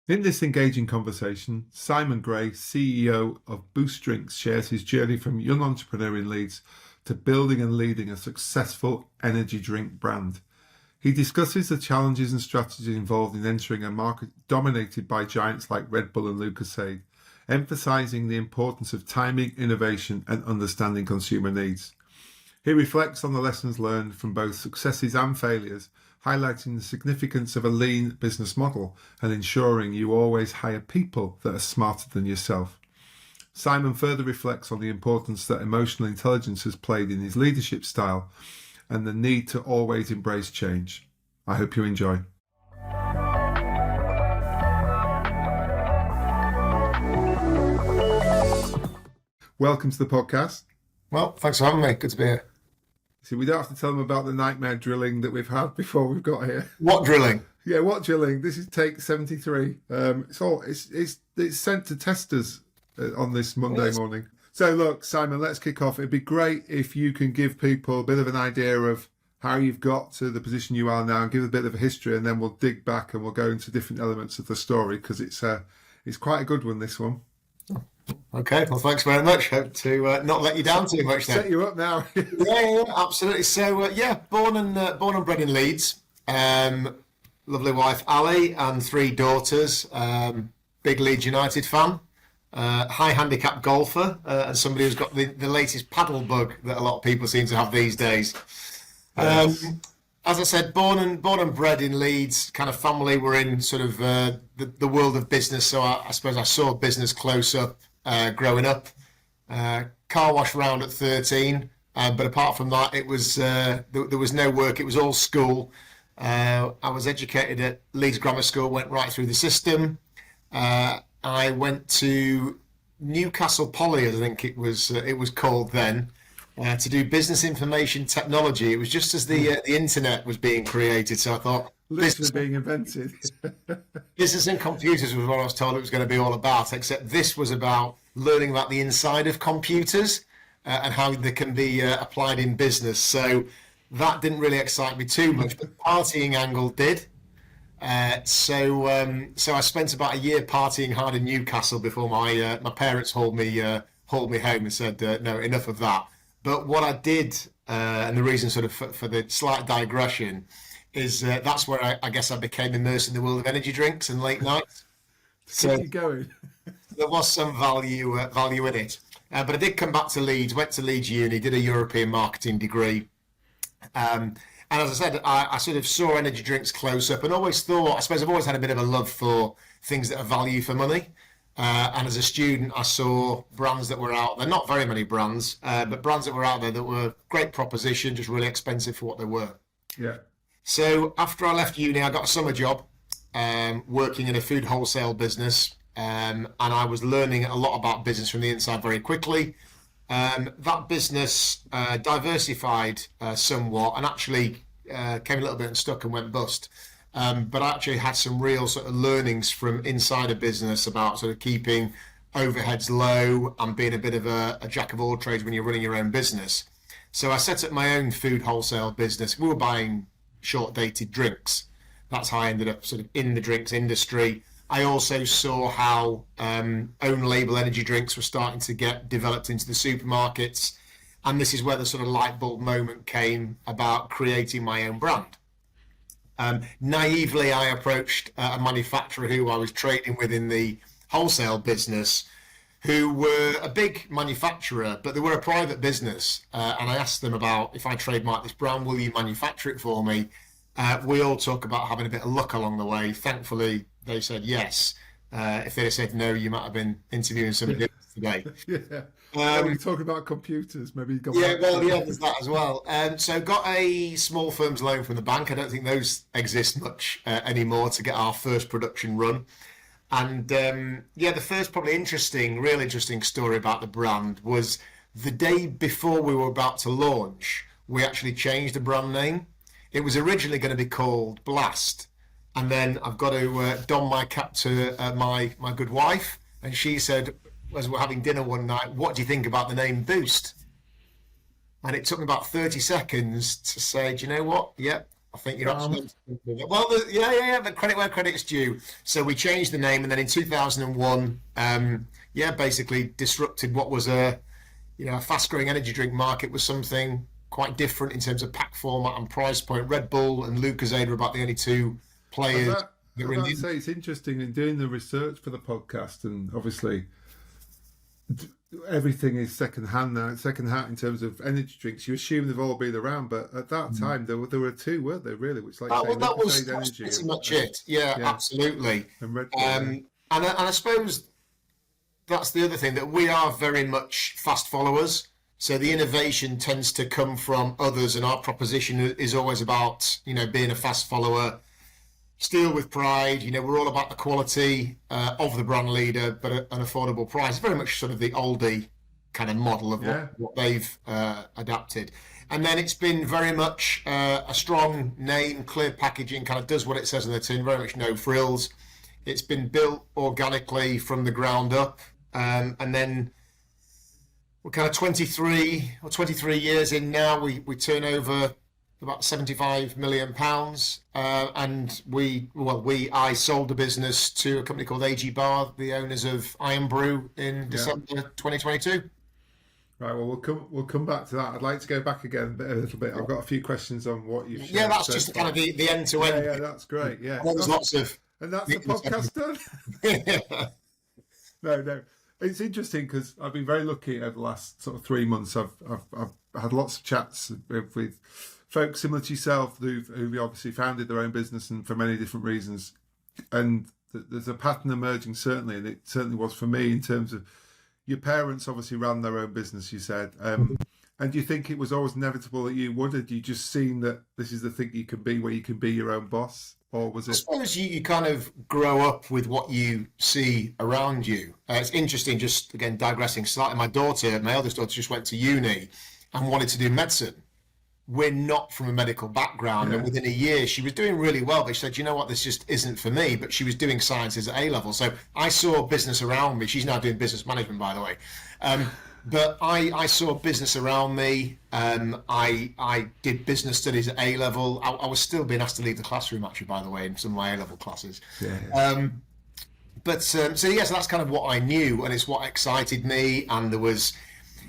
In this engaging conversation, Simon Gray, CEO of Boost Drinks, shares his journey from young entrepreneur in Leeds to building and leading a successful energy drink brand. He discusses the challenges and strategies involved in entering a market dominated by giants like Red Bull and Lucozade, emphasising the importance of timing, innovation and understanding consumer needs. He reflects on the lessons learned from both successes and failures, highlighting the significance of a lean business model and ensuring you always hire people that are smarter than yourself. Simon further reflects on the importance that emotional intelligence has played in his leadership style and the need to always embrace change. I hope you enjoy. Welcome to the podcast. Well, thanks for having me. Good to be here. See, we don't have to tell them about the nightmare drilling that we've had before we've got here. What drilling? Yeah, what drilling? This is take 73. It's sent to testers on this Monday morning. So look, Simon, let's kick off. It'd be great if you can give people a bit of an idea of how you've got to the position you are now and give a bit of a history, and then we'll dig back and we'll go into different elements of the story because it's quite a good one, this one. Okay, well, thanks very much. Hope to not let you down too much then. Set you up now. yeah, absolutely. So, born and bred in Leeds. Lovely wife, Ali, and 3 daughters. Big Leeds United fan. High handicap golfer, and somebody who's got the latest paddle bug that a lot of people seem to have these days. As I said, born and bred in Leeds, kind of family were in sort of the world of business. So I suppose I saw business close up growing up. Car wash round at 13, but apart from that, it was there was no work. It was all school. I was educated at Leeds Grammar School, went right through the system. I went to Newcastle Poly, as I think it was called then, to do business information technology. It was just as the internet was being created, so I thought Literally being invented. business and computers was what I was told it was going to be all about, except this was about learning about the inside of computers and how they can be applied in business. So that didn't really excite me too much, but the partying angle did. So I spent about a year partying hard in Newcastle before my parents hauled me home and said, no, enough of that. But what I did, and the reason sort of for the slight digression, is that's where I guess I became immersed in the world of energy drinks and late nights. So keep you going. There was some value in it. But I did come back to Leeds, went to Leeds Uni, did a European marketing degree. And as I said, I sort of saw energy drinks close up and always thought, I suppose I've always had a bit of a love for things that are value for money. And as a student, I saw brands that were out there, not very many brands, but brands that were out there that were great proposition, just really expensive for what they were. Yeah. So after I left uni, I got a summer job working in a food wholesale business. And I was learning a lot about business from the inside very quickly. That business diversified somewhat and actually came a little bit unstuck and went bust. But I actually had some real sort of learnings from inside a business about sort of keeping overheads low and being a bit of a jack of all trades when you're running your own business. So I set up my own food wholesale business. We were buying short-dated drinks. That's how I ended up sort of in the drinks industry. I also saw how own label energy drinks were starting to get developed into the supermarkets. And this is where the sort of light bulb moment came about creating my own brand. Naively, I approached a manufacturer who I was trading with in the wholesale business, who were a big manufacturer, but they were a private business. And I asked them about, if I trademark this brand, will you manufacture it for me? We all talk about having a bit of luck along the way. Thankfully, they said yes. If they'd have said no, you might have been interviewing somebody else today. Yeah. We talk about computers, maybe. There's that as well. So got a small firm's loan from the bank. I don't think those exist much anymore to get our first production run. And the first probably real interesting story about the brand was the day before we were about to launch, we actually changed the brand name. It was originally going to be called Blast. And then I've got to don my cap to my good wife. And she said, as we're having dinner one night, what do you think about the name Boost? And it took me about 30 seconds to say, do you know what? Yep, I think you're absolutely well. Yeah. But credit where credit's due. So we changed the name, and then in 2001, basically disrupted what was a fast-growing energy drink market with something quite different in terms of pack format and price point. Red Bull and Lucozade were about the only two players that were in the. I'd say it's interesting in doing the research for the podcast, and obviously everything is second hand now. Second hand in terms of energy drinks. You assume they've all been around, but at that time there were two, weren't there? Really, which like That was pretty much it. Yeah, absolutely. And Red Bull, and I suppose that's the other thing, that we are very much fast followers. So the innovation tends to come from others, and our proposition is always about being a fast follower. Still with pride, we're all about the quality of the brand leader, but at an affordable price. Very much sort of the oldie kind of model of what they've adapted. And then it's been very much a strong name, clear packaging, kind of does what it says on the tin, very much no frills. It's been built organically from the ground up. And then we're kind of 23 years in now. We turn over about £75 million, and I sold the business to a company called AG Bar, the owners of Iron Brew, in December 2022. Right. Well, we'll come back to that. I'd like to go back again a little bit. I've got a few questions on what you've shared. Yeah, that's just kind of the end to end. Yeah, that's great. Yeah, there's lots of. And that's the podcast done. No. It's interesting because I've been very lucky over the last sort of 3 months. I've had lots of chats with folks similar to yourself who obviously founded their own business and for many different reasons. And there's a pattern emerging, certainly, and it certainly was for me in terms of your parents obviously ran their own business, you said. And do you think it was always inevitable that you would? Had you just seen that this is the thing you can be, where you can be your own boss? Or was it? I suppose you kind of grow up with what you see around you. It's interesting, just again digressing slightly. My eldest daughter, just went to uni and wanted to do medicine. We're not from a medical background, and within a year she was doing really well. But she said, "You know what? This just isn't for me." But she was doing sciences at A level, so I saw business around me. She's now doing business management, by the way. But I saw business around me. I did business studies at A level. I was still being asked to leave the classroom, actually, by the way, in some of my A level classes. So that's kind of what I knew, and it's what excited me. And there was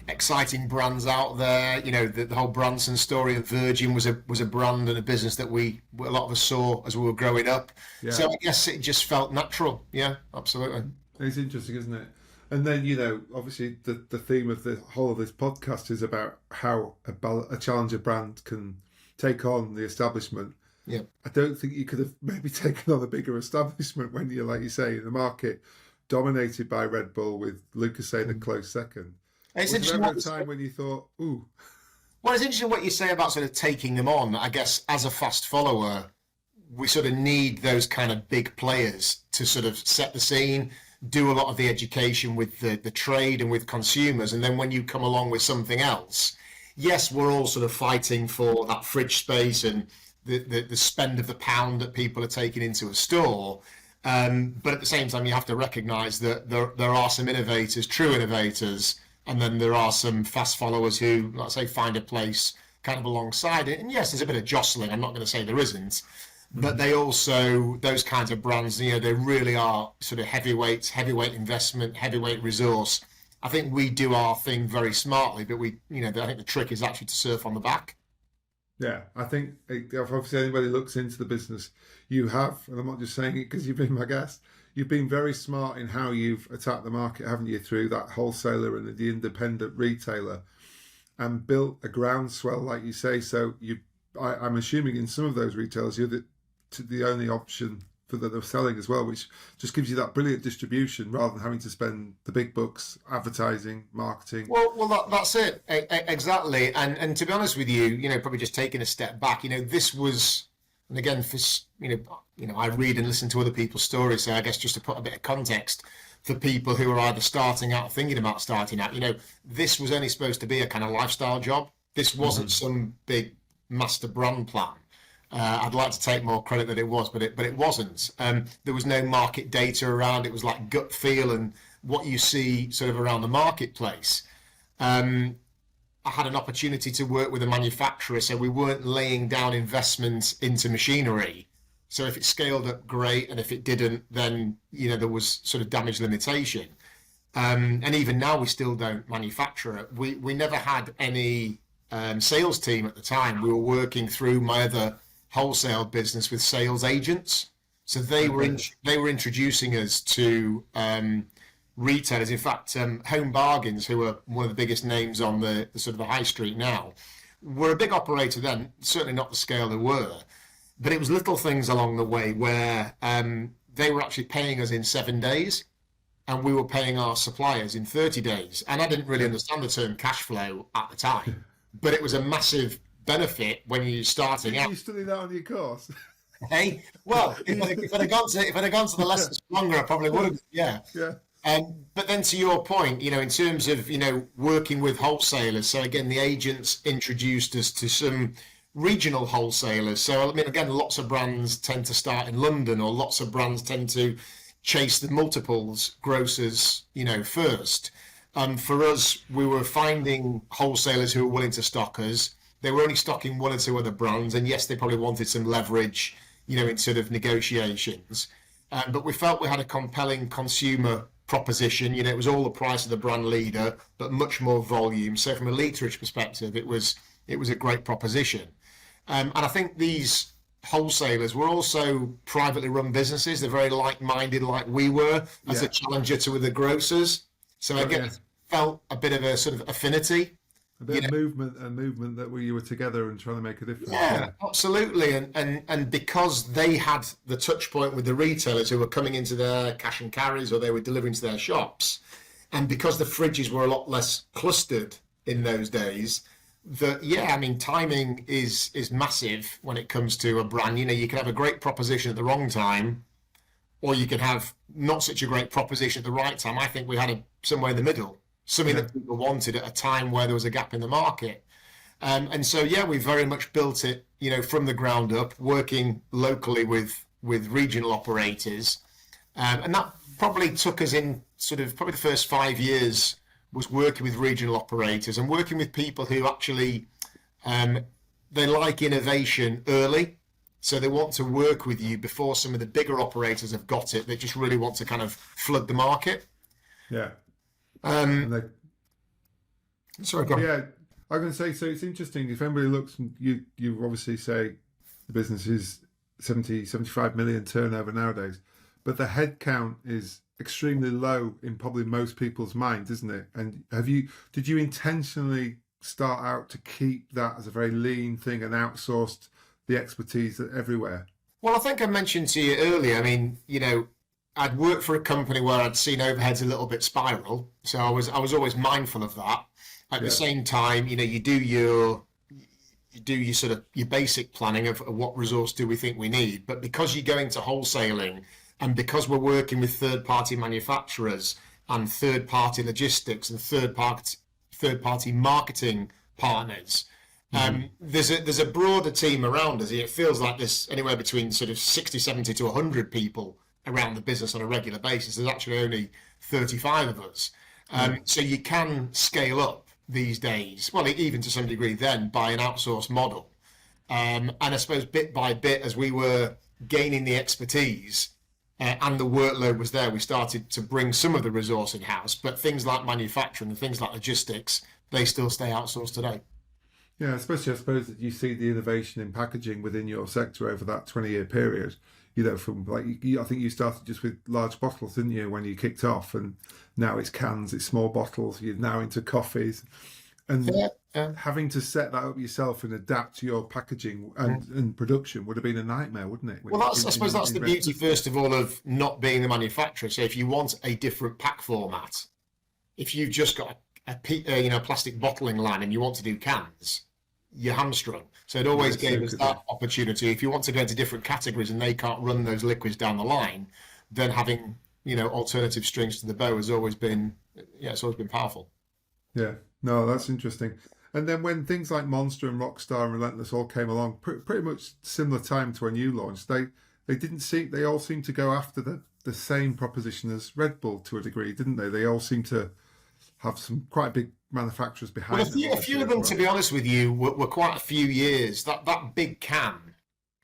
exciting brands out there. The whole Branson story of Virgin was a brand and a business that a lot of us saw as we were growing up. Yeah. So I guess it just felt natural. Yeah, absolutely. It's interesting, isn't it? And then, obviously the theme of the whole of this podcast is about how a challenger brand can take on the establishment. Yeah. I don't think you could have maybe taken on a bigger establishment when you're, like you say, in the market dominated by Red Bull with Lucozade a close second. It's was there ever a time when you thought, ooh? Well, it's interesting what you say about sort of taking them on. I guess as a fast follower, we sort of need those kind of big players to sort of set the scene, do a lot of the education with the trade and with consumers. And then when you come along with something else, yes, we're all sort of fighting for that fridge space and the spend of the pound that people are taking into a store. But at the same time, you have to recognise that there are some innovators, true innovators, and then there are some fast followers who, let's say, find a place kind of alongside it. And yes, there's a bit of jostling. I'm not going to say there isn't. But they also, those kinds of brands, they really are sort of heavyweight investment, heavyweight resource. I think we do our thing very smartly, but I think the trick is actually to surf on the back. Yeah, I think if obviously anybody looks into the business, you have, and I'm not just saying it because you've been my guest, you've been very smart in how you've attacked the market, haven't you, through that wholesaler and the independent retailer, and built a groundswell, like you say. So I'm assuming in some of those retailers, you're the only option for that they're selling as well, which just gives you that brilliant distribution rather than having to spend the big bucks advertising, marketing. Well, that's it exactly. And to be honest with you, probably just taking a step back, this was, and again, for I read and listen to other people's stories, so I guess just to put a bit of context for people who are either starting out or thinking about starting out, this was only supposed to be a kind of lifestyle job. This wasn't some big master brand plan. I'd like to take more credit that it was, but it wasn't. There was no market data around. It was like gut feel and what you see sort of around the marketplace. I had an opportunity to work with a manufacturer, so we weren't laying down investments into machinery. So if it scaled up, great, and if it didn't, then there was sort of damage limitation. And even now, we still don't manufacture it. We never had any sales team at the time. We were working through my other wholesale business with sales agents. So they were introducing us to retailers. In fact, Home Bargains, who are one of the biggest names on the sort of the high street now, were a big operator then, certainly not the scale they were. But it was little things along the way where they were actually paying us in 7 days, and we were paying our suppliers in 30 days. And I didn't really understand the term cash flow at the time, but it was a massive benefit when you're starting out. You studied that on your course? Hey, well, if I'd have gone to the lessons longer, I probably would have. Yeah. Yeah. But then to your point, in terms of, working with wholesalers. So again, the agents introduced us to some regional wholesalers. So, I mean, again, lots of brands tend to start in London, or lots of brands tend to chase the multiples grocers, first. For us, we were finding wholesalers who were willing to stock us. They were only stocking one or two other brands. And yes, they probably wanted some leverage, in sort of negotiations. But we felt we had a compelling consumer proposition. It was all the price of the brand leader, but much more volume. So from a literage perspective, it was a great proposition. And I think these wholesalers were also privately run businesses. They're very like-minded, like we were, as a challenger to the grocers. So again, it felt a bit of a sort of affinity. A bit of movement that you were together and trying to make a difference. Yeah, absolutely. And because they had the touch point with the retailers who were coming into their cash and carries, or they were delivering to their shops, and because the fridges were a lot less clustered in those days, timing is massive when it comes to a brand. You can have a great proposition at the wrong time, or you can have not such a great proposition at the right time. I think we had somewhere in the middle. Something that people wanted at a time where there was a gap in the market. And so, we very much built it, from the ground up, working locally with regional operators. And that probably took us in probably the first 5 years was working with regional operators and working with people who actually, they like innovation early. So they want to work with you before some of the bigger operators have got it. They just really want to kind of flood the market. Yeah. Sorry, go on. Yeah, I'm going to say, so it's interesting. If anybody looks, you obviously say the business is 75 million turnover nowadays, but the head count is extremely low in probably most people's minds, isn't it? And did you intentionally start out to keep that as a very lean thing and outsourced the expertise everywhere? Well, I think I mentioned to you earlier, I mean, I'd worked for a company where I'd seen overheads a little bit spiral. So I was always mindful of that. At the same time, you do your sort of your basic planning of what resource do we think we need. But because you go into wholesaling, and because we're working with third-party manufacturers and third-party logistics and third-party marketing partners, there's a broader team around us. It feels like there's anywhere between sort of 60, 70 to 100 people around the business on a regular basis. There's actually only 35 of us. So you can scale up these days, well, even to some degree then, by an outsourced model. And I suppose bit by bit, as we were gaining the expertise and the workload was there, we started to bring some of the resource in-house. But things like manufacturing and things like logistics, they still stay outsourced today. Yeah, especially I suppose that you see the innovation in packaging within your sector over that 20-year period. From I think you started just with large bottles, didn't you, when you kicked off, and now it's cans, it's small bottles. You're now into coffees, and having to set that up yourself and adapt to your packaging and production would have been a nightmare, wouldn't it? Well, I suppose that's the beauty, first of all, of not being the manufacturer. So if you want a different pack format, if you've just got a plastic bottling line and you want to do cans, you're hamstrung. So it always gave us that opportunity. If you want to go into different categories and they can't run those liquids down the line, then having alternative strings to the bow has always been it's always been powerful. Yeah, no, that's interesting. And then when things like Monster and Rockstar and Relentless all came along, pretty much similar time to when you launched, they all seemed to go after the same proposition as Red Bull to a degree, didn't they? They all seemed to have some quite big manufacturers behind Well, them. a few of them, to be honest with you, were quite a few years. That big can,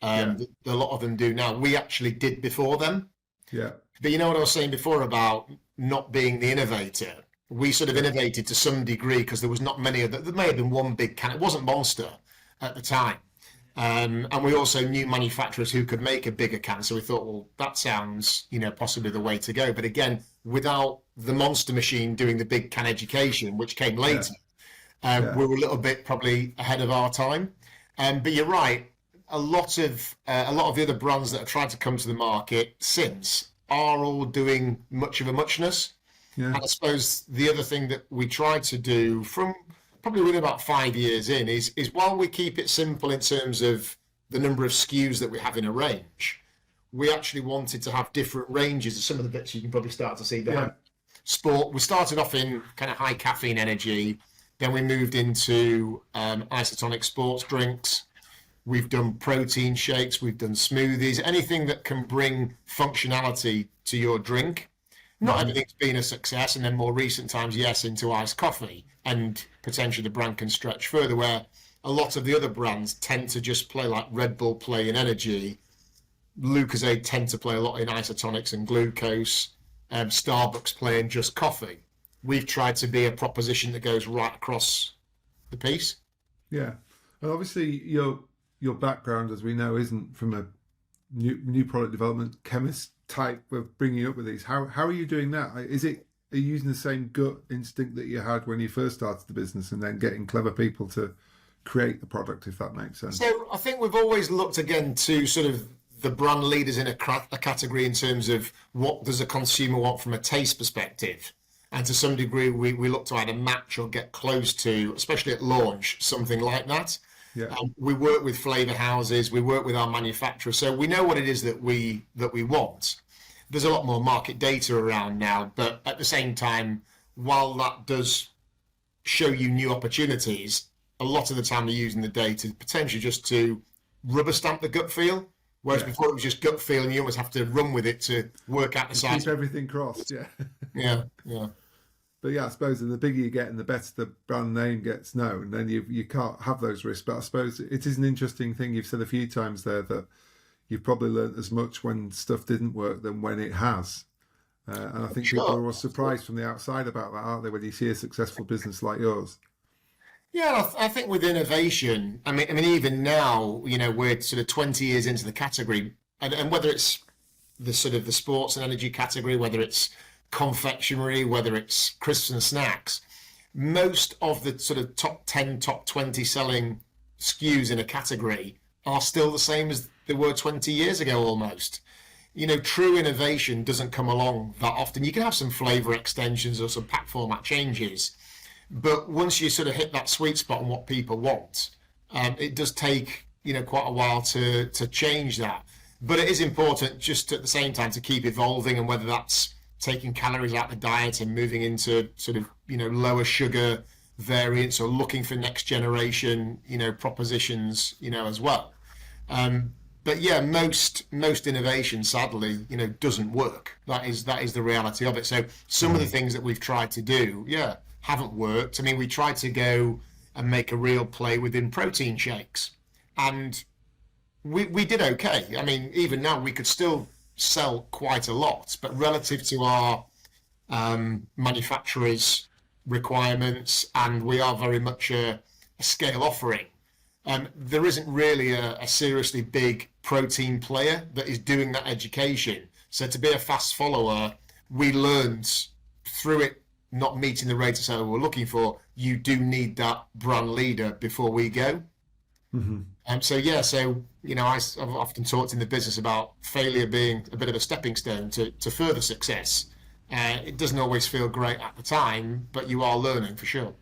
that a lot of them do now, we actually did before them. Yeah. But you know what I was saying before about not being the innovator? We sort of innovated to some degree because there was not many of them. There may have been one big can. It wasn't Monster at the time. And we also knew manufacturers who could make a bigger can. So we thought, well, that sounds, possibly the way to go. But again, without the Monster machine doing the big can education, which came later, we were a little bit probably ahead of our time. But you're right. A lot of the other brands that have tried to come to the market since are all doing much of a muchness. Yeah. And I suppose the other thing that we tried to do from probably within about 5 years in is while we keep it simple in terms of the number of SKUs that we have in a range, we actually wanted to have different ranges of some of the bits you can probably start to see behind. Sport, we started off in kind of high caffeine energy, then we moved into isotonic sports drinks. We've done protein shakes, we've done smoothies, anything that can bring functionality to your drink. Not everything's been a success, and then more recent times, yes, into iced coffee, and potentially the brand can stretch further, where a lot of the other brands tend to just play like Red Bull play in energy. Lucozade tend to play a lot in isotonics and glucose. Starbucks play in just coffee. We've tried to be a proposition that goes right across the piece. Yeah, and obviously your background, as we know, isn't from a new product development chemist type of bringing up with these. How are you doing that? Are you using the same gut instinct that you had when you first started the business, and then getting clever people to create the product, if that makes sense? So I think we've always looked again to sort of the brand leaders in a category in terms of what does a consumer want from a taste perspective. And to some degree, we look to either match or get close to, especially at launch, something like that. Yeah. We work with flavour houses, we work with our manufacturers, so we know what it is that we want. There's a lot more market data around now, but at the same time, while that does show you new opportunities, a lot of the time they're using the data potentially just to rubber stamp the gut feel, whereas before it was just gut feel and you almost have to run with it to work out the size. Keep everything crossed, yeah. But yeah, I suppose the bigger you get and the better the brand name gets known, then you can't have those risks. But I suppose it is an interesting thing you've said a few times there, that you've probably learned as much when stuff didn't work than when it has. And I think people are surprised from the outside about that, aren't they, when you see a successful business like yours? Yeah, I think with innovation, I mean, even now, we're sort of 20 years into the category, and whether it's the sort of the sports and energy category, whether it's confectionery, whether it's crisps and snacks, most of the sort of top 10, top 20 selling SKUs in a category are still the same as they were 20 years ago almost. True innovation doesn't come along that often. You can have some flavour extensions or some pack format changes, but once you sort of hit that sweet spot on what people want, it does take, quite a while to change that. But it is important just at the same time to keep evolving, and whether that's taking calories out of the diet and moving into sort of, lower sugar variants, or looking for next generation, propositions, as well. But yeah, most innovation, sadly, doesn't work. That is the reality of it. So some of the things that we've tried to do, haven't worked. I mean, we tried to go and make a real play within protein shakes, and we did okay. I mean, even now we could still sell quite a lot, but relative to our manufacturers' requirements, and we are very much a scale offering, there isn't really a seriously big protein player that is doing that education. So to be a fast follower, we learned through it not meeting the rate of sale we're looking for, you do need that brand leader before we go. Mm-hmm. I've often talked in the business about failure being a bit of a stepping stone to further success. It doesn't always feel great at the time, but you are learning for sure.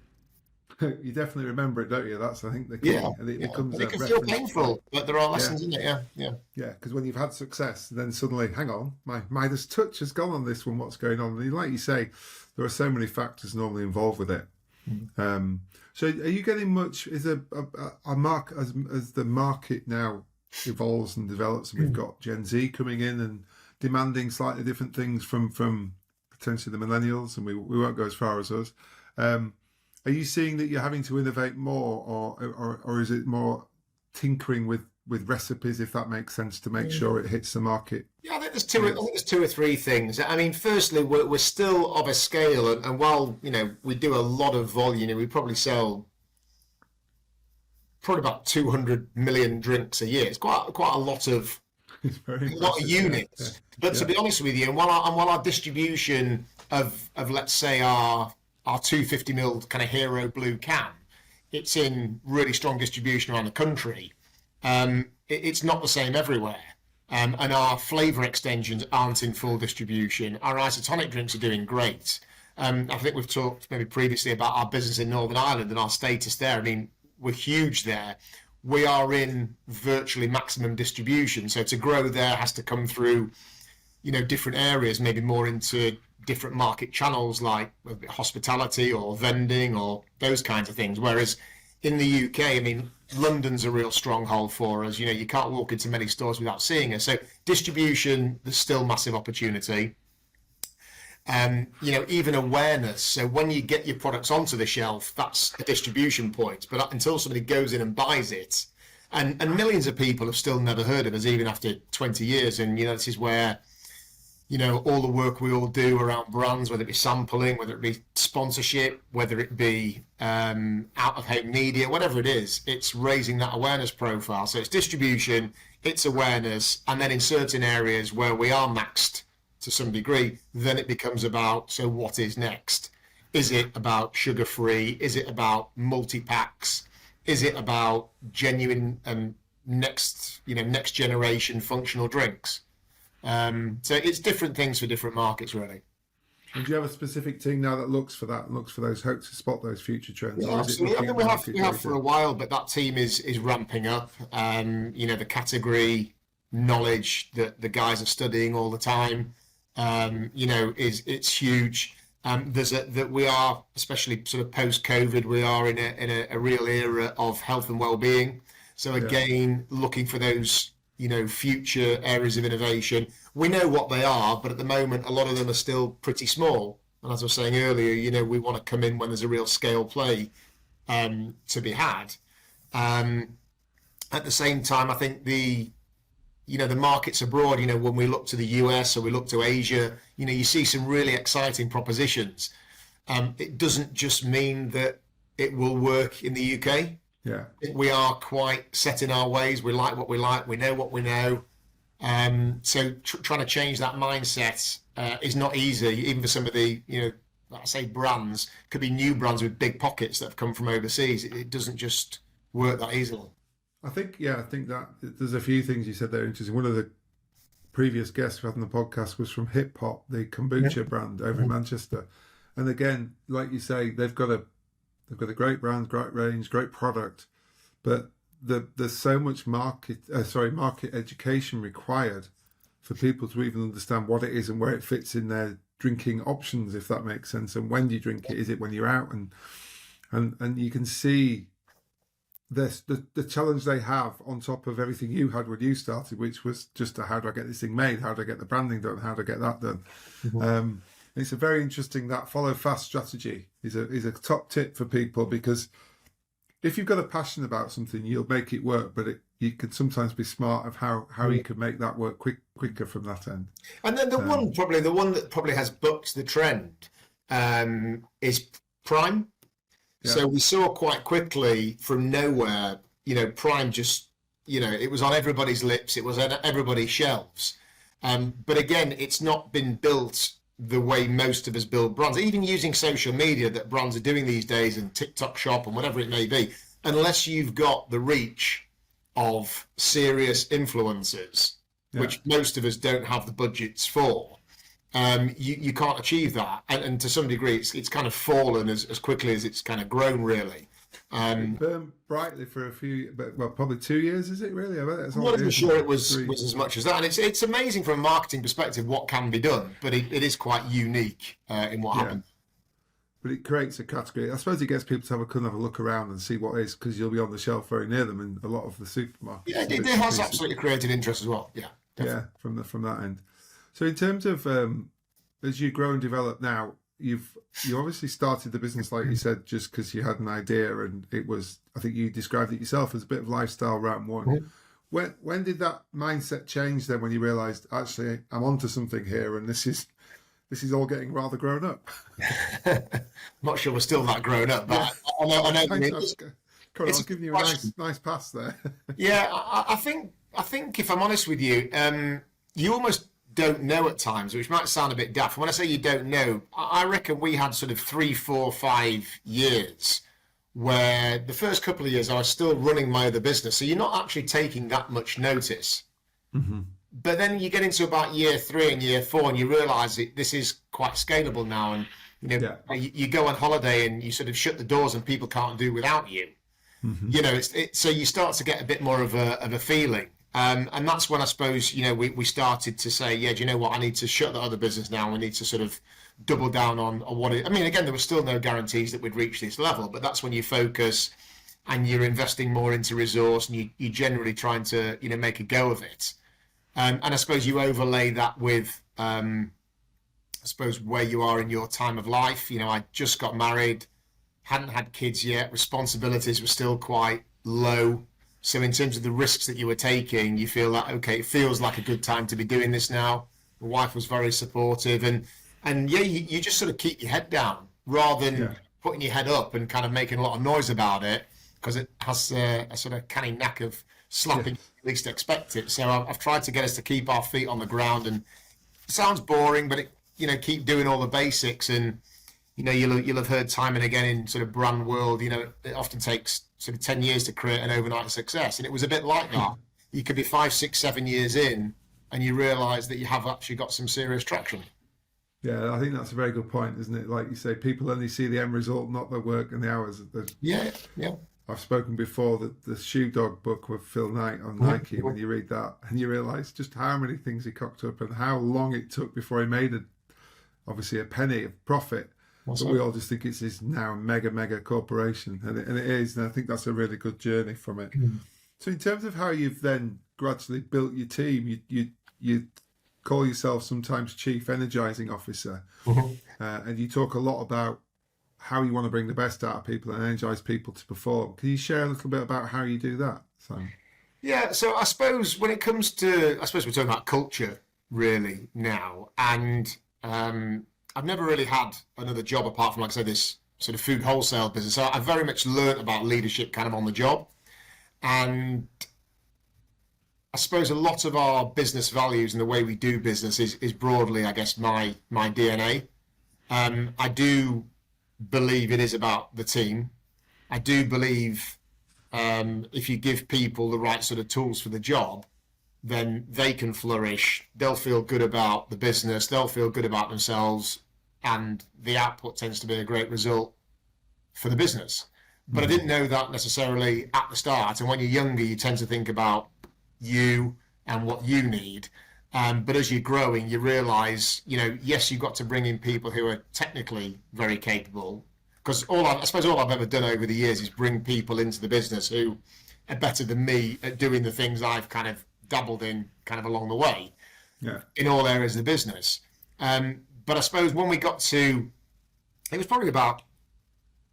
You definitely remember it, don't you? That's, I think, the key. And it becomes it can feel painful, but there are lessons in it. Yeah, because when you've had success, then suddenly, hang on, my Midas touch has gone on this one. What's going on? And like you say, there are so many factors normally involved with it. Mm-hmm. So, are you getting much? Is a mark as the market now evolves and develops, and we've got Gen Z coming in and demanding slightly different things from potentially the millennials, and we won't go as far as us. Are you seeing that you're having to innovate more, or is it more tinkering with recipes, if that makes sense, to make sure it hits the market? Yeah, I think there's two or three things. I mean, firstly, we're still of a scale, and while we do a lot of volume, we probably sell probably about 200 million drinks a year. It's quite a lot of It's very a lot of units. Yeah. But to be honest with you, and while our distribution of let's say our 250 ml kind of hero blue can, it's in really strong distribution around the country. It's not the same everywhere. And our flavour extensions aren't in full distribution. Our isotonic drinks are doing great. I think we've talked maybe previously about our business in Northern Ireland and our status there. I mean, we're huge there. We are in virtually maximum distribution. So to grow there has to come through, different areas, maybe more into different market channels like hospitality or vending or those kinds of things. Whereas in the UK, I mean, London's a real stronghold for us. You can't walk into many stores without seeing us. So distribution, there's still massive opportunity. Even awareness. So when you get your products onto the shelf, that's a distribution point. But until somebody goes in and buys it, and millions of people have still never heard of us, even after 20 years. And, this is where, all the work we all do around brands, whether it be sampling, whether it be sponsorship, whether it be out-of-home media, whatever it is, it's raising that awareness profile. So it's distribution, it's awareness, and then in certain areas where we are maxed to some degree, then it becomes about, so what is next? Is it about sugar-free? Is it about multi-packs? Is it about genuine next generation functional drinks? So it's different things for different markets, really. And do you have a specific team now that looks for that, hopes to spot those future trends? Yeah, absolutely. I think we have for a while, but that team is ramping up. The category knowledge that the guys are studying all the time, it's huge. That we are, especially sort of post-COVID, we are in a real era of health and well-being. So again, looking for those future areas of innovation. We know what they are, but at the moment, a lot of them are still pretty small. And as I was saying earlier, we want to come in when there's a real scale play to be had. At the same time, I think the markets abroad, when we look to the US or we look to Asia, you see some really exciting propositions. It doesn't just mean that it will work in the UK. Yeah, we are quite set in our ways. We like what we like. We know what we know. So trying to change that mindset is not easy, even for some of the, like I say, brands. Could be new brands with big pockets that have come from overseas. It doesn't just work that easily. I think that there's a few things you said there interesting. One of the previous guests we had on the podcast was from Hip Hop, the kombucha brand over in Manchester. And again, like you say, they've got a great brand, great range, great product, but there's so much market education required for people to even understand what it is and where it fits in their drinking options, if that makes sense. And when do you drink it? Is it when you're out? And you can see the challenge they have on top of everything you had when you started, which was just how do I get this thing made? How do I get the branding done? How do I get that done? Mm-hmm. It's a very interesting, that follow fast strategy is a top tip for people, because if you've got a passion about something, you'll make it work, but you can sometimes be smart of how you can make that work quicker from that end. And then the one that probably has bucked the trend is Prime. Yeah. So we saw quite quickly from nowhere, Prime just, it was on everybody's lips, it was on everybody's shelves. But again, it's not been built the way most of us build brands, even using social media that brands are doing these days, and TikTok Shop and whatever it may be, unless you've got the reach of serious influencers, which most of us don't have the budgets for. You can't achieve that, and to some degree it's kind of fallen as quickly as it's kind of grown, really. It burned brightly for probably 2 years, is it really? I bet that's I'm not even sure it was as much as that, and it's amazing from a marketing perspective what can be done, but it is quite unique in what happened. But it creates a category. I suppose it gets people to have a look around and see what it is, because you'll be on the shelf very near them in a lot of the supermarkets. Yeah, it has absolutely created interest as well. Yeah, definitely. Yeah, from that end. So in terms of as you grow and develop now, you obviously started the business, like you said, just because you had an idea, and it was, I think you described it yourself as a bit of lifestyle round one. When did that mindset change then, when you realised, actually, I'm onto something here, and this is all getting rather grown up? I'm not sure we're still that grown up, but I know. I was giving you a nice pass there. Yeah, I think if I'm honest with you, you almost don't know at times, which might sound a bit daft. When I say you don't know, I reckon we had sort of 3, 4, 5 years where the first couple of years I was still running my other business, so you're not actually taking that much notice. Mm-hmm. But then you get into about year 3 and year 4, and you realise this is quite scalable now. And you go on holiday and you sort of shut the doors, and people can't do without you. Mm-hmm. So you start to get a bit more of a feeling. And that's when I suppose, we started to say, do you know what? I need to shut the other business now. We need to sort of double down on what it, I mean, again, there were still no guarantees that we'd reach this level, but that's when you focus and you're investing more into resource, and you're generally trying to, make a go of it. And I suppose you overlay that with, I suppose, where you are in your time of life. I just got married, hadn't had kids yet, responsibilities were still quite low. So in terms of the risks that you were taking, you feel like, okay, it feels like a good time to be doing this now. My wife was very supportive, and you just sort of keep your head down rather than putting your head up and kind of making a lot of noise about it, because it has a sort of canny knack of slapping you at least expect it. So I've tried to get us to keep our feet on the ground, and it sounds boring, but keep doing all the basics. And you'll have heard time and again in sort of brand world, it often takes sort of 10 years to create an overnight success. And it was a bit like that. You could be 5, 6, 7 years in, and you realise that you have actually got some serious traction. Yeah, I think that's a very good point, isn't it? Like you say, people only see the end result, not the work and the hours. Yeah. I've spoken before that the Shoe Dog book with Phil Knight on Nike, when you read that and you realise just how many things he cocked up and how long it took before he made obviously a penny of profit. But we all just think it's this now mega corporation, and it is, and I think that's a really good journey from it. So in terms of how you've then gradually built your team, you call yourself sometimes Chief Energizing Officer, and you talk a lot about how you want to bring the best out of people and energize people to perform. Can you share a little bit about how you do that, Simon? Yeah, so I suppose when it comes to, we're talking about culture really now, and I've never really had another job apart from, like I said, this sort of food wholesale business. So I very much learned about leadership kind of on the job. And I suppose a lot of our business values and the way we do business is broadly, I guess, my DNA. I do believe it is about the team. I do believe if you give people the right sort of tools for the job, then they can flourish. They'll feel good about the business. They'll feel good about themselves. And the output tends to be a great result for the business. But I didn't know that necessarily at the start. And when you're younger, you tend to think about you and what you need. But as you're growing, you realise, yes, you've got to bring in people who are technically very capable. Because I suppose all I've ever done over the years is bring people into the business who are better than me at doing the things I've kind of dabbled in kind of along the way in all areas of the business. But I suppose when we got to, it was probably about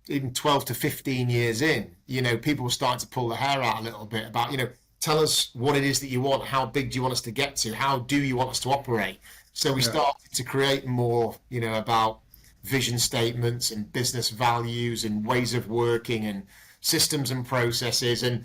even 12 to 15 years in, people were starting to pull the hair out a little bit about, tell us what it is that you want. How big do you want us to get to? How do you want us to operate? So we started to create more, about vision statements and business values and ways of working and systems and processes. And,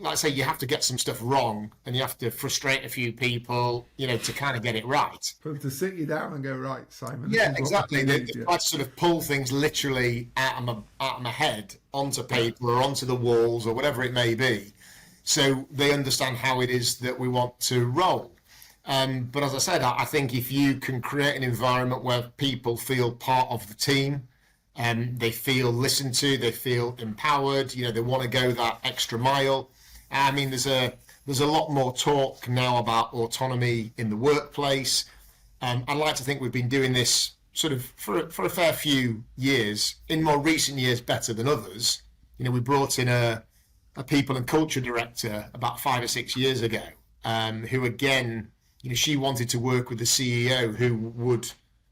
like I say, you have to get some stuff wrong and you have to frustrate a few people, to kind of get it right. But to sit you down and go, right, Simon. Yeah, exactly. They try to sort of pull things literally out of my head onto paper or onto the walls or whatever it may be. So they understand how it is that we want to roll. But as I said, I think if you can create an environment where people feel part of the team, they feel listened to, they feel empowered, they want to go that extra mile. I mean, there's a lot more talk now about autonomy in the workplace. I'd like to think we've been doing this sort of for a fair few years, in more recent years better than others. We brought in a people and culture director about 5 or 6 years ago, who again, she wanted to work with the CEO who would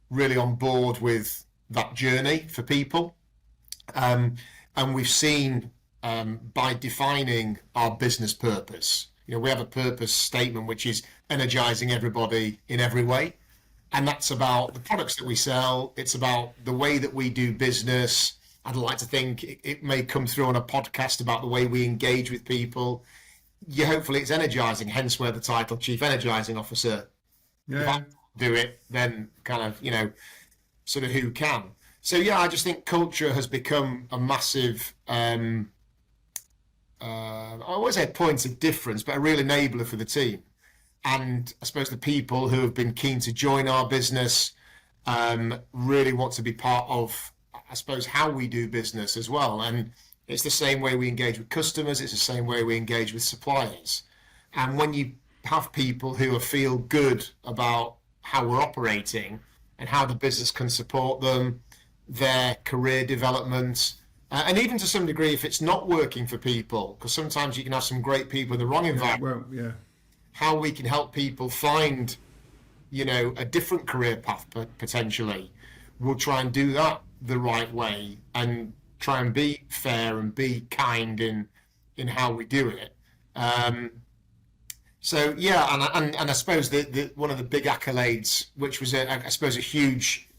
really on board with that journey for people. And we've seen by defining our business purpose, we have a purpose statement which is energizing everybody in every way. And that's about the products that we sell. It's about the way that we do business. I'd like to think it may come through on a podcast about the way we engage with people. Hopefully it's energizing, hence where the title Chief Energizing Officer. Yeah. If I do it, then kind of, sort of who can. So, yeah, I just think culture has become a massive, I always say point of difference, but a real enabler for the team. And I suppose the people who have been keen to join our business really want to be part of, I suppose, how we do business as well. And it's the same way we engage with customers. It's the same way we engage with suppliers. And when you have people who feel good about how we're operating and how the business can support them, their career development, and even to some degree, if it's not working for people, because sometimes you can have some great people in the wrong environment, how we can help people find, a different career path potentially. We'll try and do that the right way and try and be fair and be kind in how we do it. So yeah, and I suppose the one of the big accolades, which was I suppose a huge,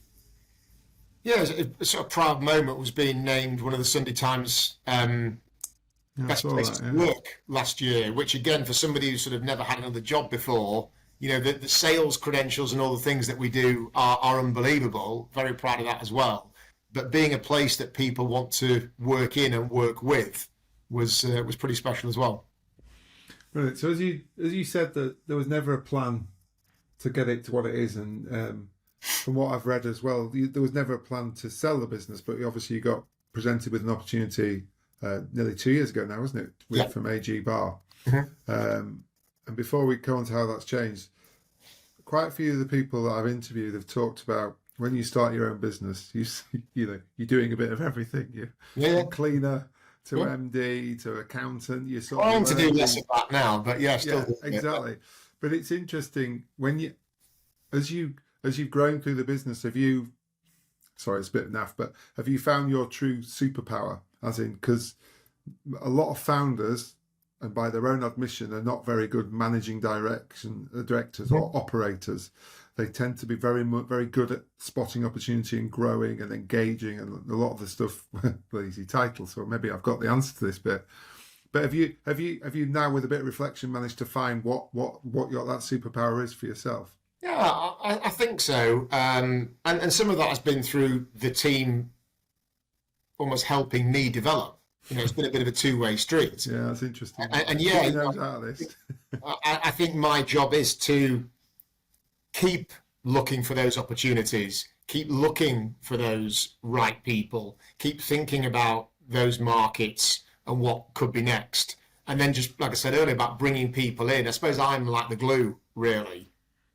a sort of proud moment, was being named one of the Sunday Times best places to work last year. Which again, for somebody who's sort of never had another job before, the sales credentials and all the things that we do are unbelievable. Very proud of that as well. But being a place that people want to work in and work with was pretty special as well. Right. So as you said, that there was never a plan to get it to what it is, and from what I've read as well, there was never a plan to sell the business. But obviously, you got presented with an opportunity nearly 2 years ago now, wasn't it? From AG Bar. Mm-hmm. And before we go on to how that's changed, quite a few of the people that I've interviewed have talked about when you start your own business, you're doing a bit of everything. You're cleaner to MD to accountant. You're sort trying to do less of that now, but still exactly. But it's interesting when as you've grown through the business, sorry, it's a bit naff, but have you found your true superpower? As in, because a lot of founders, and by their own admission, are not very good managing directors or operators. They tend to be very good at spotting opportunity and growing and engaging, and a lot of the stuff, well, easy title, so maybe I've got the answer to this bit. But have you now, with a bit of reflection, managed to find what that superpower is for yourself? Yeah, I think so. And some of that has been through the team almost helping me develop. It's been a bit of a two-way street. Yeah, that's interesting. And I think my job is to keep looking for those opportunities, keep looking for those right people, keep thinking about those markets and what could be next. And then just, like I said earlier, about bringing people in. I suppose I'm like the glue, really.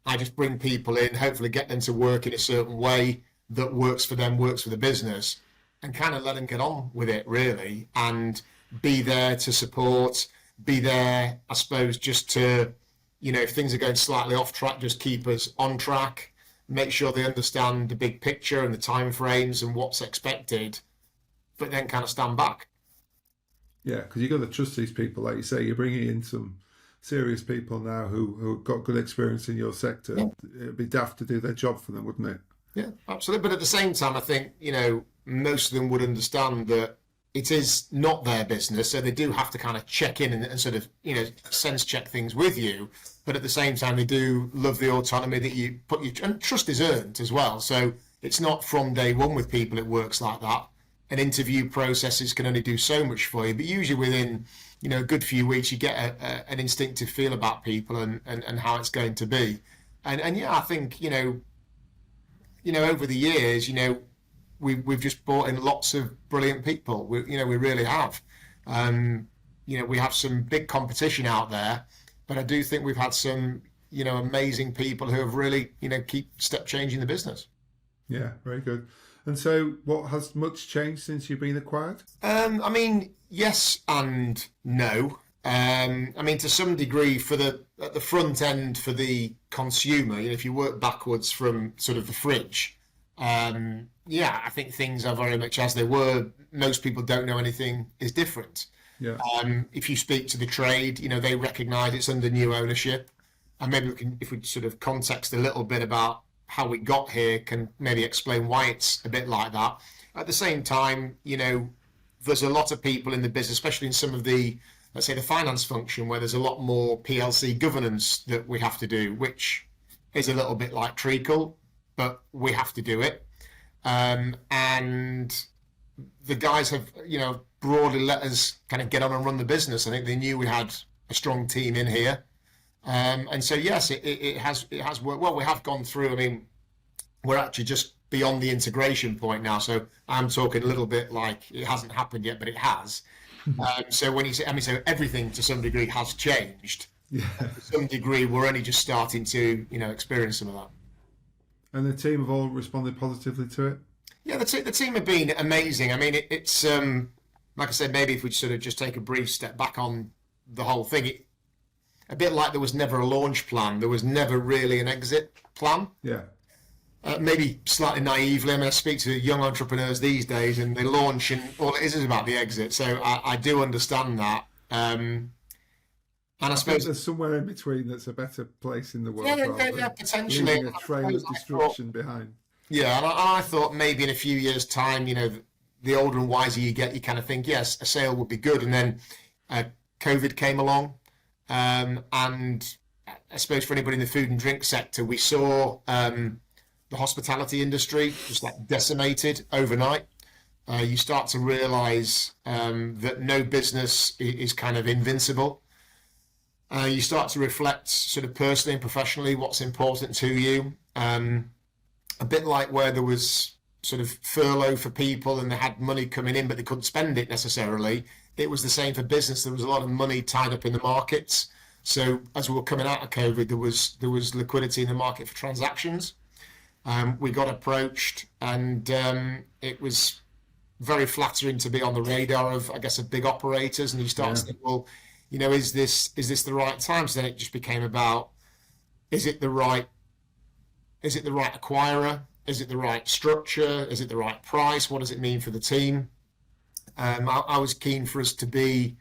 I just bring people in, hopefully get them to work in a certain way that works for them, works for the business, and kind of let them get on with it, really, and be there to support, be there, I suppose, just to, if things are going slightly off track, just keep us on track, make sure they understand the big picture and the time frames and what's expected, but then kind of stand back. Yeah, because you've got to trust these people. Like you say, you're bringing in some serious people now who have got good experience in your sector. Yeah. It'd be daft to do their job for them, wouldn't it? Yeah, absolutely. But at the same time, I think, most of them would understand that it is not their business, so they do have to kind of check in and sort of, sense check things with you. But at the same time, they do love the autonomy that you put and trust is earned as well. So it's not from day one with people it works like that. An interview processes can only do so much for you, but usually within, a good few weeks, you get an instinctive feel about people and how it's going to be. And yeah, I think, over the years, we've just brought in lots of brilliant people. We really have. We have some big competition out there, but I do think we've had some, amazing people who have really, keep step changing the business. Yeah, very good. And so what has much changed since you've been acquired? Yes and no. To some degree, at the front end for the consumer, if you work backwards from sort of the fridge, Yeah, I think things are very much as they were. Most people don't know anything is different. Yeah. If you speak to the trade, they recognise it's under new ownership, and maybe we can, if we sort of context a little bit about how we got here, can maybe explain why it's a bit like that. At the same time, there's a lot of people in the business, especially in some of the, let's say, the finance function, where there's a lot more PLC governance that we have to do, which is a little bit like treacle, but we have to do it. And the guys have, broadly let us kind of get on and run the business. I think they knew we had a strong team in here. And so, yes, it has worked. Well, we have gone through, I mean, we're actually just beyond the integration point now. So I'm talking a little bit like it hasn't happened yet, but it has. So when you say, so everything to some degree has changed. Yeah. To some degree, we're only just starting to, experience some of that. And the team have all responded positively to it? Yeah, the team have been amazing. I mean, it's like I said, maybe if we sort of just take a brief step back on the whole thing, a bit like there was never a launch plan, there was never really an exit plan. Yeah. Maybe slightly naively, I mean, I speak to young entrepreneurs these days, and they launch, and all it is about the exit. So I do understand that. And I suppose there's somewhere in between that's a better place in the world. Yeah, potentially. Leaving a trail of destruction behind. Yeah, and I thought maybe in a few years' time, the older and wiser you get, you kind of think, yes, a sale would be good. And then COVID came along. And I suppose for anybody in the food and drink sector, we saw the hospitality industry just like decimated overnight. You start to realise that no business is kind of invincible. You start to reflect sort of personally and professionally what's important to you. A bit like where there was sort of furlough for people and they had money coming in, but they couldn't spend it necessarily. It was the same for business. There was a lot of money tied up in the markets. So as we were coming out of COVID, there was liquidity in the market for transactions. We got approached, and it was very flattering to be on the radar of, I guess, of big operators. And you start to think, well, is this the right time? So then it just became about, is it the right acquirer? Is it the right structure? Is it the right price? What does it mean for the team? I was keen for us to be,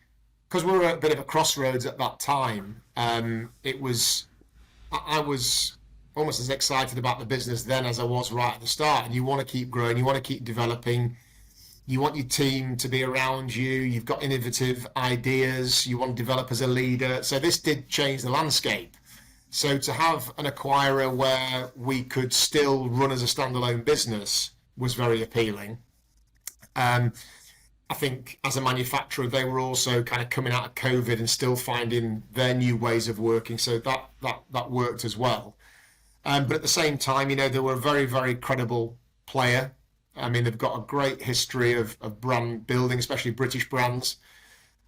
because we were at a bit of a crossroads at that time. I was almost as excited about the business then as I was right at the start. And you want to keep growing, you want to keep developing, you want your team to be around you, you've got innovative ideas, you want to develop as a leader. So this did change the landscape. So to have an acquirer where we could still run as a standalone business was very appealing. I think as a manufacturer, they were also kind of coming out of COVID and still finding their new ways of working. So that worked as well. But at the same time, they were a very, very credible player. I mean, they've got a great history of brand building, especially British brands.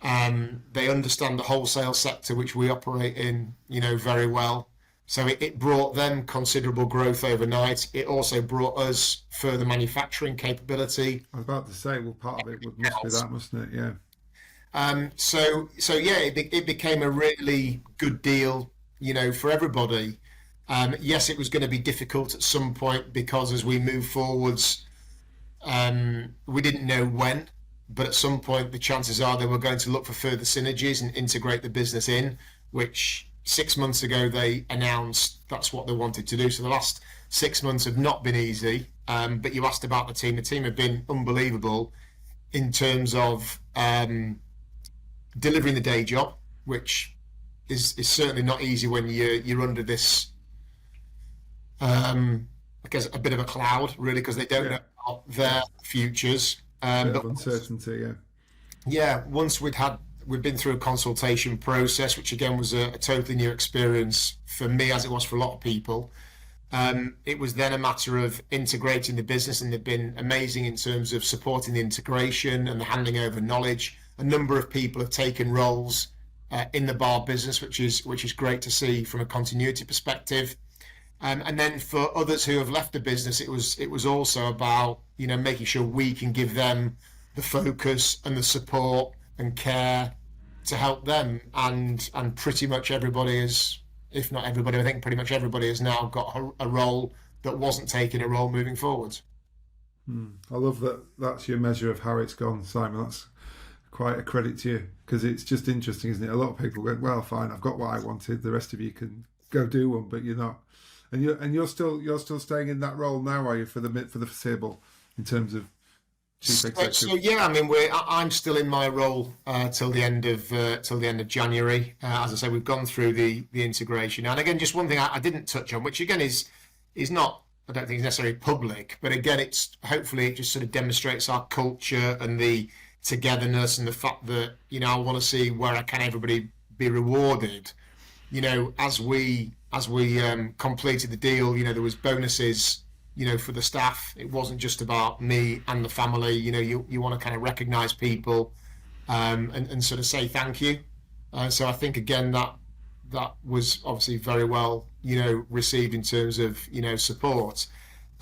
They understand the wholesale sector, which we operate in, very well. So it brought them considerable growth overnight. It also brought us further manufacturing capability. I was about to say, well, part of it must be that, mustn't it? Yeah. So yeah, it became a really good deal, for everybody. Yes, it was going to be difficult at some point because as we move forwards, we didn't know when, but at some point the chances are they were going to look for further synergies and integrate the business in, which 6 months ago they announced that's what they wanted to do. So the last 6 months have not been easy, but you asked about the team. The team have been unbelievable in terms of delivering the day job, which is certainly not easy when you're under this I guess a bit of a cloud, really, because they don't know about their futures. But uncertainty, once we'd been through a consultation process, which again was a totally new experience for me, as it was for a lot of people. It was then a matter of integrating the business, and they've been amazing in terms of supporting the integration and the handing over knowledge. A number of people have taken roles in the bar business, which is great to see from a continuity perspective. And then for others who have left the business, it was also about making sure we can give them the focus and the support and care to help them. And pretty much everybody is, if not everybody, I think pretty much everybody has now got a role that wasn't taking a role moving forwards. I love that. That's your measure of how it's gone, Simon. That's quite a credit to you, because it's just interesting, isn't it? A lot of people go, well, fine, I've got what I wanted. The rest of you can go do one, but you're not. And you're still staying in that role now, are you, for the foreseeable, in terms of chief executive? So yeah, I mean, I'm still in my role till the end of January. As I say, we've gone through the integration, and again, just one thing I didn't touch on, which again is not, I don't think it's necessarily public, but again, it's hopefully it just sort of demonstrates our culture and the togetherness and the fact that, you know, I want to see where can everybody be rewarded. You know, as we completed the deal, you know, there was bonuses, you know, for the staff. It wasn't just about me and the family. You know, you want to kind of recognise people and sort of say thank you. So I think again that was obviously very well, you know, received in terms of, you know, support.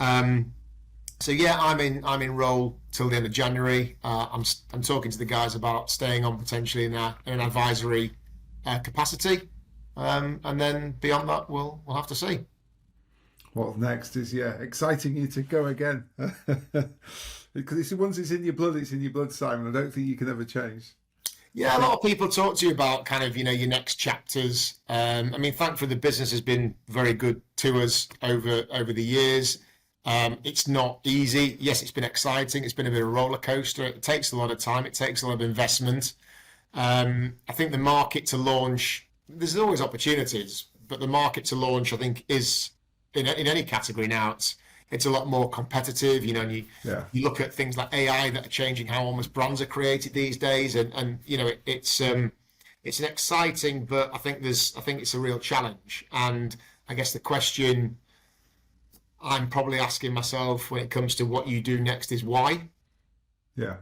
So yeah, I'm in role till the end of January. I'm talking to the guys about staying on potentially in an advisory capacity, and then beyond that, we'll have to see. What next is exciting you to go again, because once it's in your blood, Simon. I don't think you can ever change. Yeah, a lot of people talk to you about kind of, you know, your next chapters. I mean, thankfully the business has been very good to us over the years. It's not easy. Yes, it's been exciting. It's been a bit of a roller coaster. It takes a lot of time. It takes a lot of investment. I think the market to launch, there's always opportunities, but the market to launch, I think, is in any category now. It's a lot more competitive, you know, and you look at things like AI that are changing how almost brands are created these days, and you know, it's an exciting, but I think it's a real challenge. And I guess the question I'm probably asking myself when it comes to what you do next is why. Yeah.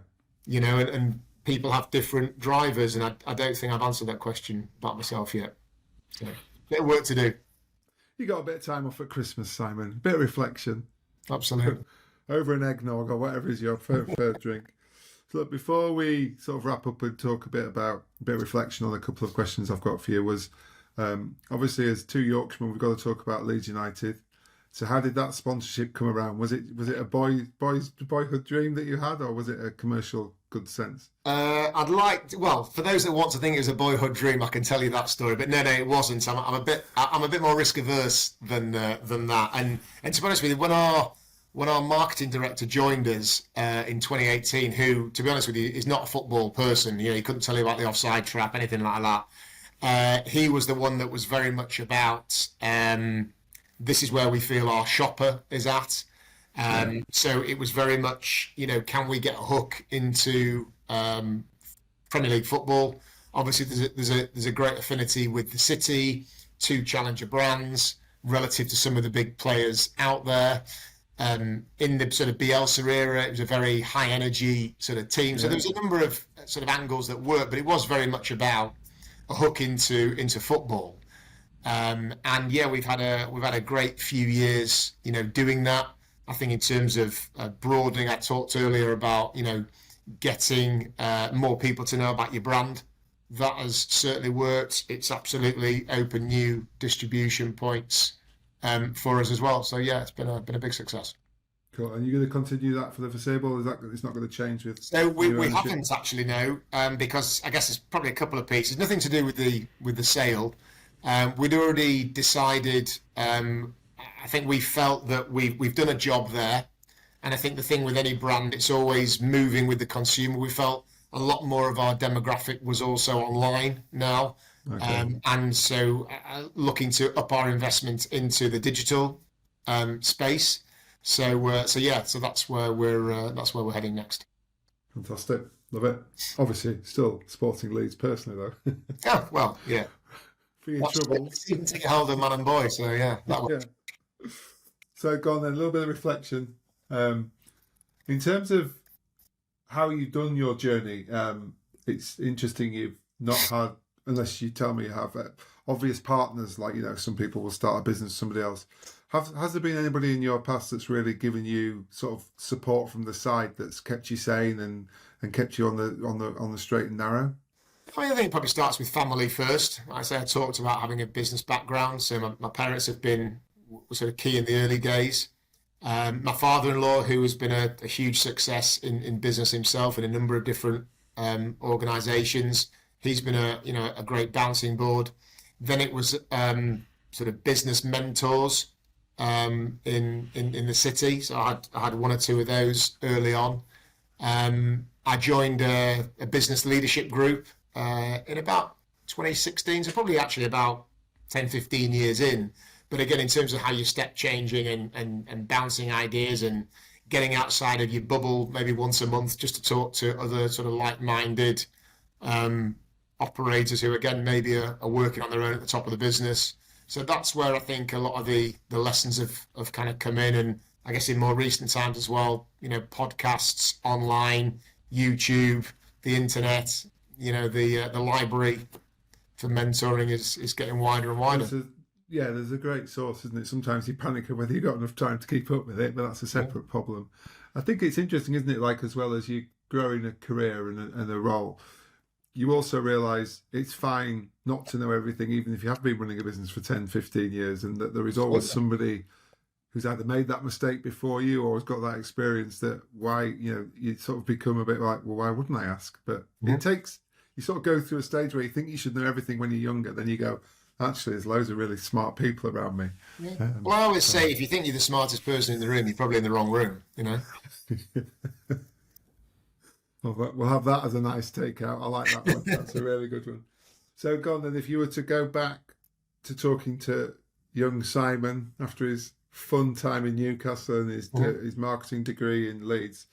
You know, and people have different drivers, and I don't think I've answered that question about myself yet. So, bit of work to do. You got a bit of time off at Christmas, Simon. A bit of reflection. Absolutely. Over an eggnog or whatever is your preferred drink. So look, before we sort of wrap up and talk a bit of reflection on a couple of questions I've got for you was, obviously as two Yorkshiremen, we've got to talk about Leeds United. So how did that sponsorship come around? Was it a boyhood dream that you had, or was it a commercial good sense? For those that want to think it was a boyhood dream, I can tell you that story. But no, it wasn't. I'm a bit more risk averse than that. And to be honest with you, when our marketing director joined us in 2018, who, to be honest with you, is not a football person. You know, he couldn't tell you about the offside trap, anything like that. He was the one that was very much about. This is where we feel our shopper is at. So it was very much, you know, can we get a hook into Premier League football? Obviously, there's a great affinity with the city, two challenger brands relative to some of the big players out there. In the sort of Bielsa era, it was a very high energy sort of team. So there was a number of sort of angles that worked, but it was very much about a hook into football. And yeah, we've had a great few years, you know, doing that. I think in terms of broadening, I talked earlier about, you know, getting more people to know about your brand. That has certainly worked. It's absolutely opened new distribution points for us as well. So yeah, it's been a big success. Cool. And you're going to continue that for the foreseeable? Is that it's not going to change with? So we haven't actually, no, because I guess there's probably a couple of pieces. Nothing to do with the sale. We'd already decided. I think we felt that we've done a job there, and I think the thing with any brand, it's always moving with the consumer. We felt a lot more of our demographic was also online now, and so looking to up our investment into the digital space. So that's where we're heading next. Fantastic, love it. Obviously, still supporting Leeds personally though. Oh well, yeah. For your troubles. You can take hold of man and boy. So yeah, that one. Yeah. So go on then, a little bit of reflection. In terms of how you've done your journey, it's interesting you've not had, unless you tell me you have, obvious partners, like, you know, some people will start a business, somebody else. Has there been anybody in your past that's really given you sort of support from the side that's kept you sane and kept you on the straight and narrow? I think it probably starts with family first. Like I say, I talked about having a business background, so my parents have been was sort of key in the early days. My father-in-law, who has been a huge success in business himself in a number of different organisations, he's been a great bouncing board. Then it was sort of business mentors in the city. So I had one or two of those early on. I joined a business leadership group in about 2016, so probably actually about 10, 15 years in. But again, in terms of how you step changing and bouncing ideas and getting outside of your bubble maybe once a month just to talk to other sort of like-minded operators who, again, maybe are working on their own at the top of the business. So that's where I think a lot of the lessons have kind of come in. And I guess in more recent times as well, podcasts, online, YouTube, the internet, the library for mentoring is getting wider and wider. There's a great source, isn't it? Sometimes you panic whether you've got enough time to keep up with it, but that's a separate problem. I think it's interesting, isn't it? Like, as well as you growing a career and a role, you also realise it's fine not to know everything, even if you have been running a business for 10, 15 years, and that there is always somebody who's either made that mistake before you or has got that experience that you sort of become a bit like, well, why wouldn't I ask? But it takes, you sort of go through a stage where you think you should know everything when you're younger, then you go, actually, there's loads of really smart people around me. Yeah. Well, I always say, if you think you're the smartest person in the room, you're probably in the wrong room, Well, we'll have that as a nice takeout. I like that one. That's a really good one. So, go on then, if you were to go back to talking to young Simon after his fun time in Newcastle and his marketing degree in Leeds,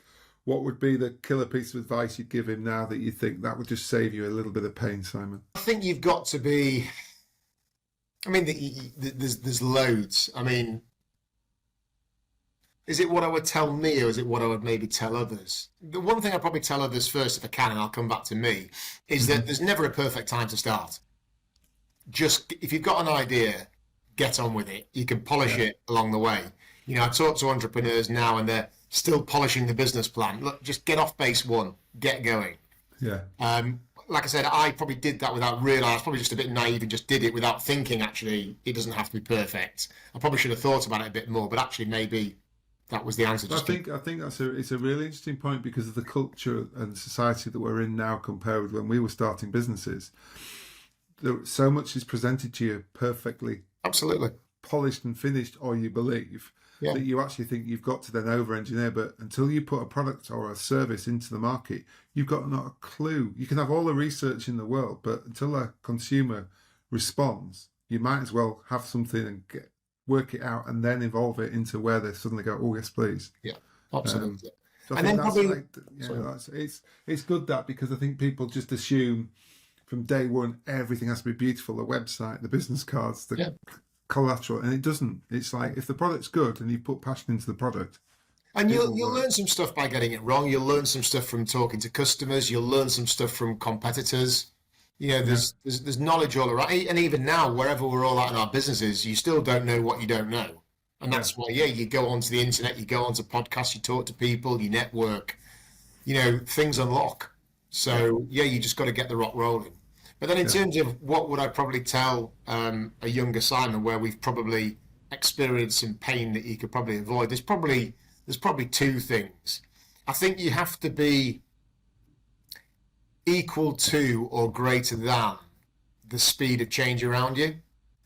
what would be the killer piece of advice you'd give him now that you think that would just save you a little bit of pain, Simon? I think you've got to be... I mean, there's loads. I mean, is it what I would tell me, or is it what I would maybe tell others? The one thing I'd probably tell others first, if I can, and I'll come back to me, is that there's never a perfect time to start. Just, if you've got an idea, get on with it. You can polish it along the way. I talk to entrepreneurs now and they're still polishing the business plan. Look, just get off base one, get going. Yeah. Like I said, I probably did that without realising. I was probably just a bit naive and just did it without thinking, actually, it doesn't have to be perfect. I probably should have thought about it a bit more, but actually maybe that was the answer. I think it's a really interesting point because of the culture and society that we're in now compared with when we were starting businesses. So much is presented to you perfectly, absolutely polished and finished, or you believe, that you actually think you've got to then over-engineer. But until you put a product or a service into the market, you've got not a clue. You can have all the research in the world, but until a consumer responds, you might as well have something and work it out and then evolve it into where they suddenly go, oh, yes, please. Yeah, absolutely. So I think it's good that, because I think people just assume from day one everything has to be beautiful, the website, the business cards, the collateral, and it doesn't. It's like, if the product's good and you put passion into the product, and you'll learn some stuff by getting it wrong. You'll learn some stuff from talking to customers. You'll learn some stuff from competitors. There's knowledge all around. And even now, wherever we're all at in our businesses, you still don't know what you don't know. And that's why, you go onto the internet, you go onto podcasts, you talk to people, you network. Things unlock. So you just got to get the rock rolling. But then in terms of what would I probably tell a younger Simon, where we've probably experienced some pain that you could probably avoid, there's probably two things. I think you have to be equal to or greater than the speed of change around you.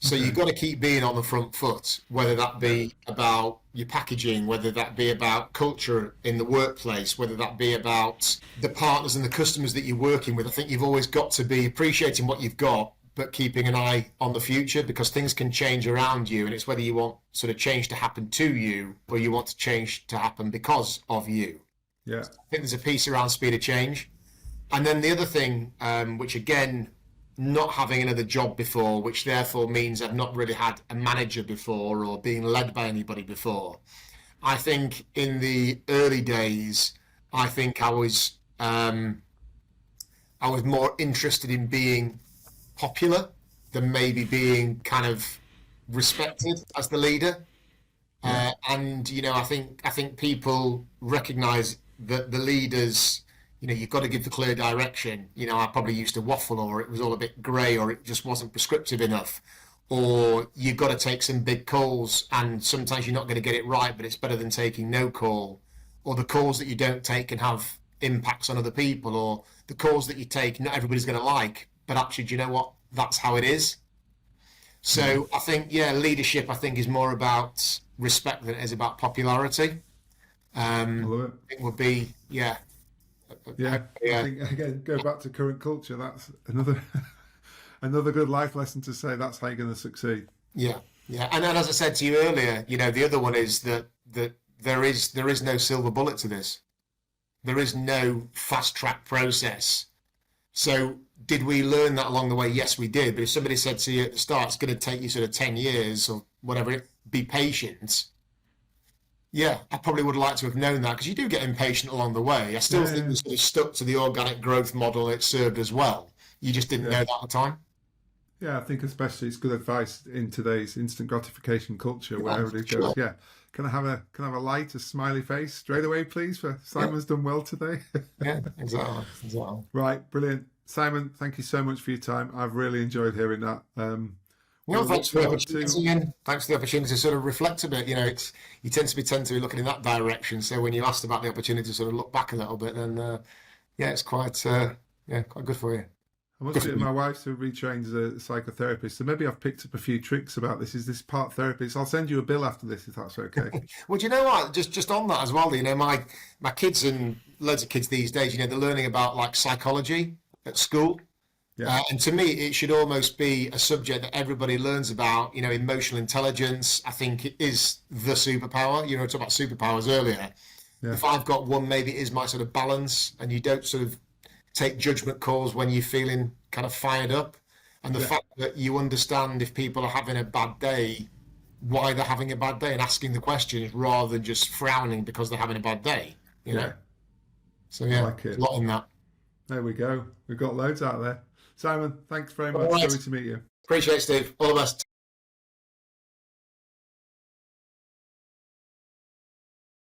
So you've got to keep being on the front foot, whether that be about your packaging, whether that be about culture in the workplace, whether that be about the partners and the customers that you're working with. I think you've always got to be appreciating what you've got, but keeping an eye on the future, because things can change around you, and it's whether you want sort of change to happen to you or you want to change to happen because of you. Yeah. I think there's a piece around speed of change. And then the other thing, which again, not having another job before, which therefore means I've not really had a manager before or being led by anybody before. I think in the early days, I think I was more interested in being popular than maybe being kind of respected as the leader. And I think people recognise that the leaders, you've got to give the clear direction. I probably used to waffle, or it was all a bit grey, or it just wasn't prescriptive enough. or you've got to take some big calls, and sometimes you're not going to get it right, but it's better than taking no call. Or the calls that you don't take can have impacts on other people, or the calls that you take, not everybody's going to like, but actually, do you know what? That's how it is. So I think, yeah, leadership, I think, is more about respect than it is about popularity. I love it. It would be, yeah. Yeah, I think, again, go back to current culture. That's another another good life lesson to say that's how you're going to succeed. Yeah, yeah. And then, as I said to you earlier, the other one is that there is no silver bullet to this. There is no fast track process. So did we learn that along the way? Yes, we did. But if somebody said to you at the start, it's going to take you sort of 10 years or whatever, be patient. Yeah, I probably would like to have known that, because you do get impatient along the way. I still think we sort of stuck to the organic growth model. It served as well. You just didn't know that at the time. Yeah, I think especially it's good advice in today's instant gratification culture where everybody goes, yeah, can I have a light, a smiley face straight away, please? For Simon's done well today. Yeah, exactly. Right, brilliant. Simon, thank you so much for your time. I've really enjoyed hearing that. Well, thanks for the opportunity, and thanks for the opportunity to sort of reflect a bit. You tend to be looking in that direction. So when you asked about the opportunity to sort of look back a little bit, then it's quite good for you. I must admit, my wife's retrained as a psychotherapist, so maybe I've picked up a few tricks about this. Is this part therapy? So I'll send you a bill after this, if that's okay. Well, do you know what? Just on that as well, my kids and loads of kids these days, they're learning about like psychology at school. Yeah. And to me, it should almost be a subject that everybody learns about. Emotional intelligence, I think, it is the superpower. We talked about superpowers earlier. Yeah. If I've got one, maybe it is my sort of balance, and you don't sort of take judgment calls when you're feeling kind of fired up. And the fact that you understand if people are having a bad day, why they're having a bad day, and asking the questions rather than just frowning because they're having a bad day. You know? So, yeah, like a lot in that. There we go. We've got loads out there. Simon, thanks very much. Right. Lovely to meet you. Appreciate it, Steve. All the best.